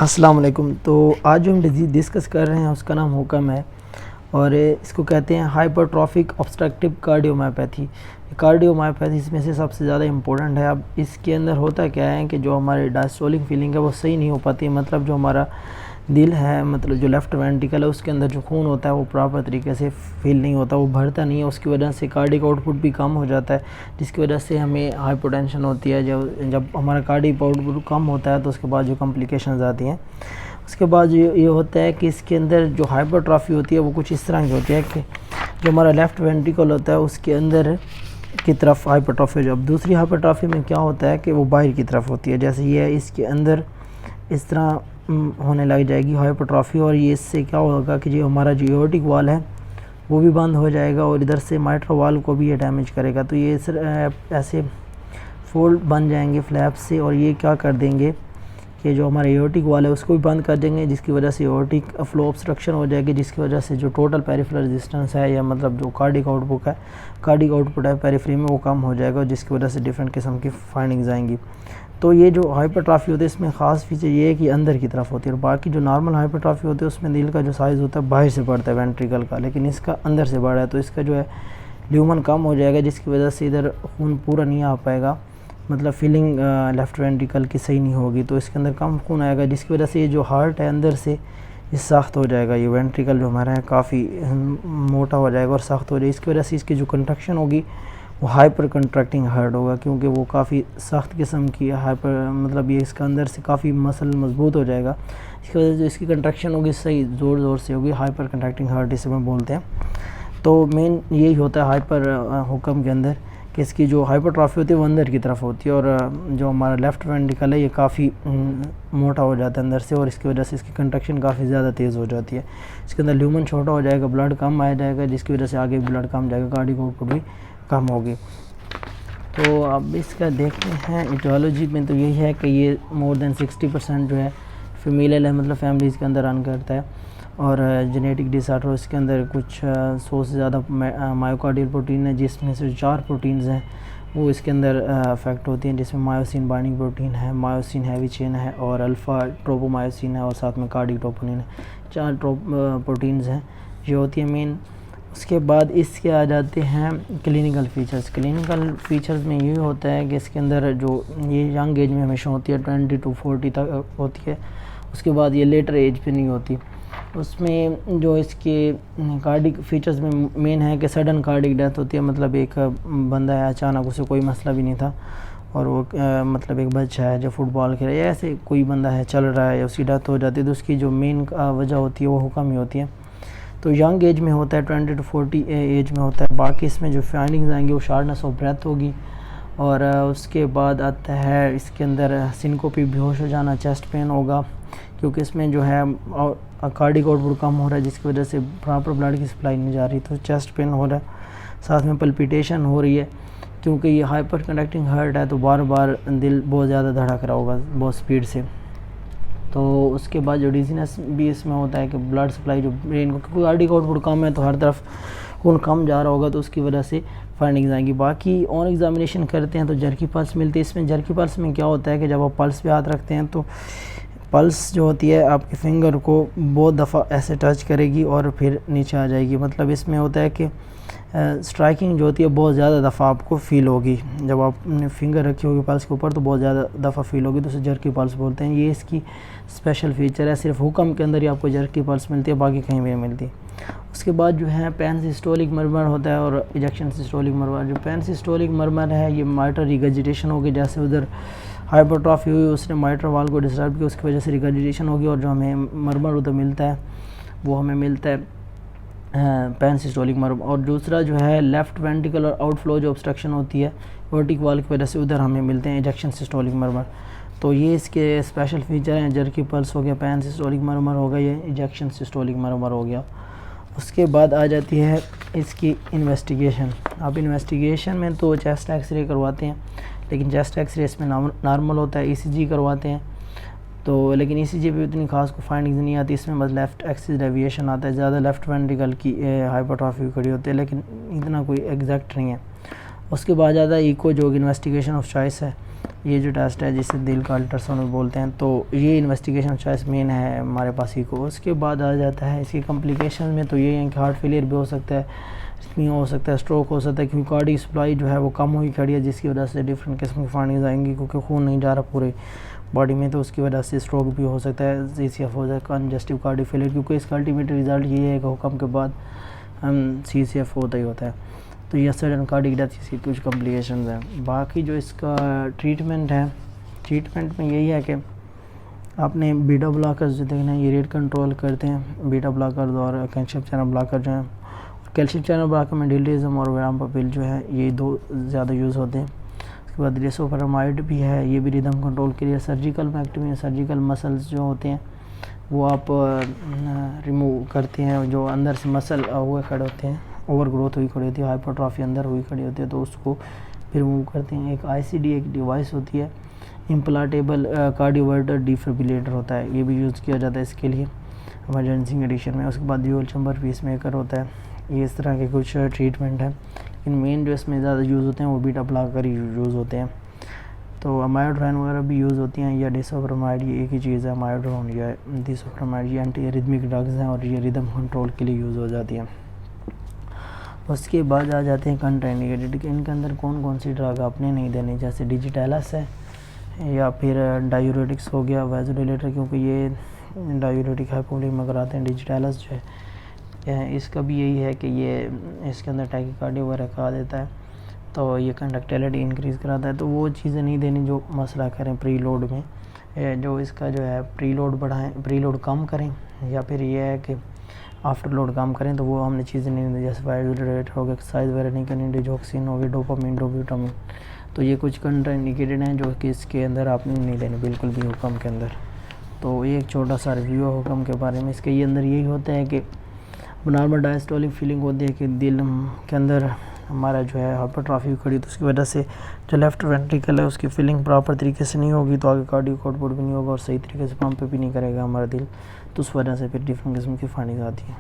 अस्सलाम वालेकुम। तो आज जो हम डिजीज़ डिस्कस कर रहे हैं उसका नाम हुक्म है और इसको कहते हैं हाइपरट्रॉफिक ऑब्स्ट्रक्टिव कार्डियोमायोपैथी। कार्डियोमायोपैथी इसमें से सबसे ज़्यादा इम्पोर्टेंट है। अब इसके अंदर होता क्या है कि जो हमारे डायस्टोलिक फीलिंग है वो सही नहीं हो पाती, मतलब जो हमारा दिल है, मतलब जो लेफ़्ट वेंट्रिकल है उसके अंदर जो खून होता है वो प्रॉपर तरीके से फील नहीं होता, वो भरता नहीं है। उसकी वजह से कार्डिक आउटपुट भी कम हो जाता है, जिसकी वजह से हमें हाइपोटेंशन होती है। जब हमारा कार्डिक आउटपुट कम होता है तो उसके बाद जो कॉम्प्लिकेशंस आती हैं, उसके बाद ये होता है कि इसके अंदर जो हाइपरट्रॉफी होती है वो कुछ इस तरह की होती है कि जो हमारा लेफ़्ट वेंट्रिकल होता है उसके अंदर की तरफ हाइपरट्रॉफी हो जाए। अब दूसरी हाइपरट्रॉफी में क्या होता है कि वो बाहर की तरफ होती है, जैसे ये इसके अंदर इस तरह होने लग जाएगी हाइपरट्रॉफी, और ये इससे क्या होगा कि जो हमारा जो एओर्टिक वाल है वो भी बंद हो जाएगा और इधर से माइट्रल वाल को भी ये डैमेज करेगा। तो ये ऐसे फोल्ड बन जाएंगे फ्लैप से, और ये क्या कर देंगे कि जो हमारा एओर्टिक वाल है उसको भी बंद कर देंगे, जिसकी वजह से एओर्टिक फ्लो ऑब्स्ट्रक्शन हो जाएगी, जिसकी वजह से जो टोटल पेरिफेरल रेजिस्टेंस है या मतलब जो कार्डिक आउटपुट है पेरिफेरी में वो कम हो जाएगा, जिसकी वजह से डिफरेंट किस्म की फाइंडिंग्स आएंगी। तो ये जो हाइपरट्रॉफी होती है इसमें ख़ास फीचर ये है कि अंदर की तरफ होती है, और बाकी जो नॉर्मल हाइपरट्रॉफी होती है उसमें दिल का जो साइज़ होता है बाहर से बढ़ता है वेंट्रिकल का, लेकिन इसका अंदर से बढ़ा है। तो इसका जो है ल्यूमन कम हो जाएगा, जिसकी वजह से इधर खून पूरा नहीं आ पाएगा, मतलब फीलिंग लेफ़्ट वेंट्रिकल की सही नहीं होगी, तो इसके अंदर कम खून आएगा, जिसकी वजह से ये जो हार्ट है अंदर से ये सख्त हो जाएगा। ये वेंट्रिकल जो हमारा है काफ़ी मोटा हो जाएगा और सख्त हो जाएगा। इसकी वजह से इसकी जो कंट्रक्शन होगी वो हाइपर कंट्रैक्टिंग हार्ट होगा, क्योंकि वो काफ़ी सख्त किस्म की हाइपर, मतलब ये इसका अंदर से काफ़ी मसल मजबूत हो जाएगा। इसकी वजह से इसकी कंट्रक्शन होगी सही ज़ोर से होगी, हाइपर कंट्रैक्टिंग हार्ट इसे में बोलते हैं। तो मेन यही होता है हाइपर हुक्म के अंदर कि इसकी जो हाइपरट्रॉफी होती है वो अंदर की तरफ होती है, और जो हमारा लेफ़्ट वेंट्रिकल है ये काफ़ी मोटा हो जाता है अंदर से, और इसकी वजह से इसकी कंट्रक्शन काफ़ी ज़्यादा तेज़ हो जाती है। इसके अंदर ल्यूमन छोटा हो जाएगा, ब्लड कम आ जाएगा, जिसकी वजह से आगे ब्लड कम जाएगा, कार्डिक आउटपुट भी कम होगी। तो अब इसका देखते हैं इटियोलॉजी में, तो यही है कि ये मोर देन 60% जो है फीमेल है, मतलब फैमिलीज़ के अंदर रन करता है, और जेनेटिक डिसऑर्डर इसके अंदर कुछ 100 से ज़्यादा मायोकार्डियल प्रोटीन है, जिसमें से 4 प्रोटीन्स हैं वो इसके अंदर अफेक्ट होती हैं, जिसमें मायोसिन बाइंडिंग प्रोटीन है, मायोसिन हैवी चेन है, और अल्फ़ा ट्रोपोमायोसिन है, और साथ में कार्डिक ट्रोपोनिन है। 4 प्रोटीन्स हैं ये होती है मेन। उसके बाद इसके आ जाते हैं क्लिनिकल फ़ीचर्स। क्लिनिकल फ़ीचर्स में ये होता है कि इसके अंदर जो ये यंग एज में हमेशा होती है, 20 to 40 तक होती है, उसके बाद ये लेटर एज पे नहीं होती। उसमें जो इसके कार्डिक फ़ीचर्स में मेन है कि सडन कार्डिक डेथ होती है, मतलब एक बंदा है अचानक, उसे कोई मसला भी नहीं था और वो मतलब एक बच्चा है जो फुटबॉल खेल रहा है, ऐसे कोई बंदा है चल रहा है, उसकी डेथ हो जाती है, तो उसकी जो मेन वजह होती है वो हुक्म ही होती है। तो यंग एज में होता है, 20 to 40 एज में होता है। बाकी इसमें जो फाइंडिंग्स आएंगी वो शार्टनेस ऑफ ब्रेथ होगी, और उसके बाद आता है इसके अंदर सिनकोपी, बेहोश हो जाना, चेस्ट पेन होगा, क्योंकि इसमें जो है कार्डिक आउटपुट कम हो रहा है, जिसकी वजह से प्रॉपर ब्लड की सप्लाई नहीं जा रही, तो चेस्ट पेन हो रहा है। साथ में पल्पिटेशन हो रही है, क्योंकि ये हाइपर कंडक्टिंग हार्ट है, तो बार बार दिल बहुत ज़्यादा धड़क रहा होगा बहुत स्पीड से। तो उसके बाद जो डिजीनेस भी इसमें होता है कि ब्लड सप्लाई जो ब्रेन को, क्योंकि कार्डिक आउटपुट कम है तो हर तरफ खून कम जा रहा होगा, तो उसकी वजह से फाइंडिंग्स आएंगी। बाकी ऑन एग्जामिनेशन करते हैं तो जर्की पल्स मिलती है। इसमें जर्की पल्स में क्या होता है कि जब आप पल्स पे हाथ रखते हैं तो पल्स जो होती है आपके फिंगर को बहुत दफ़ा ऐसे टच करेगी और फिर नीचे आ जाएगी, मतलब इसमें होता है कि स्ट्राइकिंग जो होती है बहुत ज़्यादा दफ़ा आपको फ़ील होगी, जब आपने फिंगर रखी होगी पल्स के ऊपर तो बहुत ज़्यादा दफ़ा फ़ील होगी, तो उसे जर्की पल्स बोलते हैं। ये इसकी स्पेशल फ़ीचर है, सिर्फ हुक्म के अंदर ही आपको जर्की पल्स मिलती है, बाकी कहीं भी नहीं मिलती। उसके बाद जो है पैन सिस्टोलिक मरमर होता है और इजेक्शन सिस्टोलिक मरमर। जो पैन सिस्टोलिक मरमर है ये माइट्रल रिगर्जिटेशन होगी, जैसे उधर हाइपरट्रॉफी हुई उसने माइट्रल वाल को डिस्टर्ब किया, उसकी वजह से रिगर्जिटेशन होगी, और जो हमें मरमर उधर मिलता है वो हमें मिलता है पैन सिस्टोलिक मरमर। और दूसरा जो है लेफ़्ट वेंट्रिकल और आउटफ्लो जो ऑब्स्ट्रक्शन होती है एओर्टिक वाल की वजह से, उधर हमें मिलते हैं इजेक्शन सिस्टोलिक मरमर। तो ये इसके स्पेशल फीचर हैं, जर्की पल्स हो गया, पैन सिस्टोलिक मरमर हो गया, ये इजेक्शन सिस्टोलिक मरमर हो गया। उसके बाद आ जाती है इसकी इन्वेस्टिगेशन। अब इन्वेस्टिगेशन में तो चेस्ट एक्सरे करवाते हैं, लेकिन चेस्ट एक्सरे इसमें नॉर्मल होता है, ईसीजी करवाते हैं, तो लेकिन ईसीजी पे इतनी खास को फाइंडिंग्स नहीं आती। इसमें बस लेफ़्ट एक्सिस डेविएशन आता है, ज़्यादा लेफ़्ट वेंट्रिकल की हाइपरट्रॉफी खड़ी होती है, लेकिन इतना कोई एग्जैक्ट नहीं है। उसके बाद ज़्यादा इको जो इन्वेस्टिगेशन ऑफ चॉइस है, ये जो टेस्ट है जिसे दिल का अल्ट्रासाउंड बोलते हैं, तो ये इन्वेस्टिगेशन चॉइस मेन है हमारे पास ही को। उसके बाद आ जाता है इसकी कॉम्प्लिकेशन में, तो ये है कि हार्ट फेलियर भी हो सकता है, इसमें हो सकता है स्ट्रोक हो सकता है, क्योंकि कार्डियक सप्लाई जो है वो कम हुई खड़ी है, जिसकी वजह से डिफरेंट किस्म की फाइंडिंग्स आएंगी, क्योंकि खून नहीं जा रहा पूरे बॉडी में, तो उसकी वजह से स्ट्रोक भी हो सकता है, CCF हो जाए, कंजस्टिव कार्डियक फेलियर, क्योंकि इसका अल्टीमेट रिजल्ट ये है कि हुक्म के बाद CCF होता ही होता है। तो ये सडन कार्डियक डेथ इसकी कुछ कॉम्प्लिकेशंस हैं। बाकी जो इसका ट्रीटमेंट है, ट्रीटमेंट में यही है कि आपने बीटा ब्लॉकर जो देखना है, ये रेट कंट्रोल करते हैं, बीटा ब्लॉकर और कैल्शियम चैनल ब्लॉकर जो हैं। कैल्शियम चैनल ब्लॉकर में डिलिज्म और वेराम्पापिल जो है ये 2 ज़्यादा यूज़ होते हैं। उसके बाद रेसोफरामाइड भी है, ये भी रिदम कंट्रोल के लिए। सर्जिकल में एक्टिव सर्जिकल मसल्स जो होते हैं वो आप रिमूव करते हैं, जो अंदर से मसल हुए खड़े होते हैं, ओवर ग्रोथ हुई खड़ी होती है, हाइपरट्रॉफी अंदर हुई खड़ी होती है, तो उसको फिर रिमूव करते हैं। एक ICD एक डिवाइस होती है, इम्प्लांटेबल कार्डियोवर्टर डिफिब्रिलेटर होता है, ये भी यूज़ किया जाता है इसके लिए इमरजेंसी कंडीशन में। उसके बाद ड्यूल चैम्बर पीसमेकर होता है। ये इस तरह के कुछ ट्रीटमेंट है, लेकिन मेन जो इसमें ज़्यादा यूज़ होते हैं वो बीटा ब्लॉकर ही यूज़ होते हैं। तो अमायोड्राइन वगैरह भी यूज़ होती हैं, या डिसोफ्रामाइड, ये एक ही चीज़ है, अमायोड्राइन या डिसोफ्रामाइड, ये एंटी रिदमिक ड्रग्स हैं और ये रिदम कंट्रोल के लिए यूज़ हो जाती हैं। उसके बाद आ जाते हैं कंट्राइंडिकेटेड, इनके अंदर कौन कौन सी ड्रग आपने नहीं देनी, जैसे डिजिटैलस है, या फिर डायूरेटिक्स हो गया, वैसोडिलेटर, क्योंकि ये डायूरेटिक हाइपोवोलेमिया कराते हैं। डिजिटैलस जो है इसका भी यही है कि ये इसके अंदर टैकीकार्डिया वगैरह करा देता है, तो ये कंडक्टिविटी इंक्रीज़ कराता है, तो वो चीज़ें नहीं देनी जो मसला करें प्री लोड में, जो इसका जो है प्री लोड बढ़ाएं, प्री लोड कम करें, या फिर ये है कि आफ्टर लोड काम करें, तो वो हमने चीज़ें नहीं दी, जैसे वाइब्रेटर हो गया, एक्सरसाइज वगैरह नहीं करनी, डिजॉक्सिन हो गया, डोपामिन, डोब्यूटामिन, तो ये कुछ कंट्राइंडिकेटेड हैं जो कि इसके अंदर आपने नहीं देने बिल्कुल भी हुक्म के अंदर। तो ये एक छोटा सा रिव्यू है हुक्म के बारे में। इसके ये अंदर यही होता है कि नॉर्मल डायस्टोलिक फीलिंग होती है कि दिल के अंदर हमारा जो है हाइपरट्रॉफी खड़ी, तो उसकी वजह से जो लेफ़्ट वेंट्रिकल है उसकी फीलिंग प्रॉपर तरीके से नहीं होगी, तो आगे कार्डियक आउटपुट भी नहीं होगा और सही तरीके से पंप भी नहीं करेगा हमारा दिल, तो उस वजह से फिर डिफरेंट किस्म की फाइंडिंग्स आती हैं।